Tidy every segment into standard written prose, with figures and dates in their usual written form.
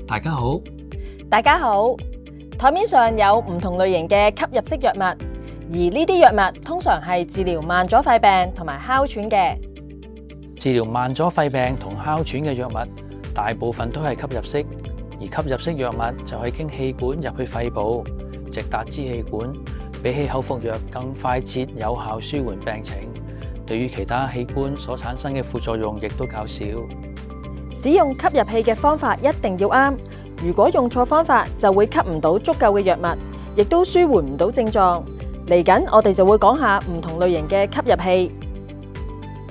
大家好，大家好。台面上有唔同類型嘅吸入式藥物，而呢啲藥物通常係治療慢阻肺病同埋哮喘嘅。治療慢阻肺病同哮喘嘅藥物，大部分都係吸入式，而吸入式藥物就係經氣管入去肺部，直達支氣管，比起口服藥更快捷有效舒緩病情。對於其他器官所產生嘅副作用亦都較少。使用吸入器嘅方法一定要啱，如果用錯方法就會吸唔到足夠嘅藥物，亦都舒緩唔到症狀。嚟緊我哋就會講下唔同類型嘅吸入器。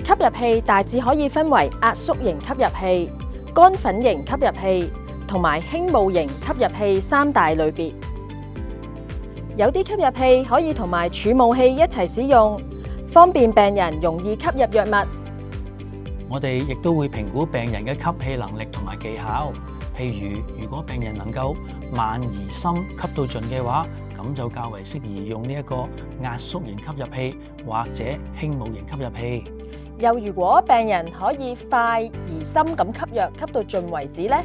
吸入器大致可以分為壓縮型吸入器、乾粉型吸入器同埋輕霧型吸入器三大類別。有啲吸入器可以同埋儲霧器一齊使用，方便病人容易吸入藥物。我哋亦都會評估病人嘅吸氣能力同埋技巧。譬如，如果病人能夠慢而深吸到盡嘅話，咁就較為適宜用呢一個壓縮型吸入器或者輕霧型吸入器。又如果病人可以快而深咁吸藥吸到盡為止呢，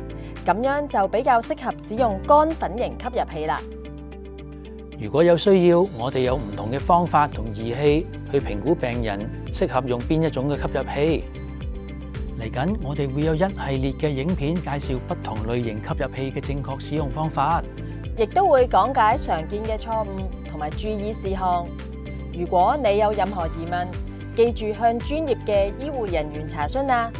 咁樣就比較適合使用乾粉型吸入器啦。如果有需要，我哋有唔同嘅方法同儀器去評估病人適合用邊一種嘅吸入器。嚟緊，我哋會有一系列嘅影片介紹不同類型吸入器嘅正確使用方法，亦都會講解常見嘅錯誤同埋注意事項。如果你有任何疑問，記住向專業嘅醫護人員查詢啊！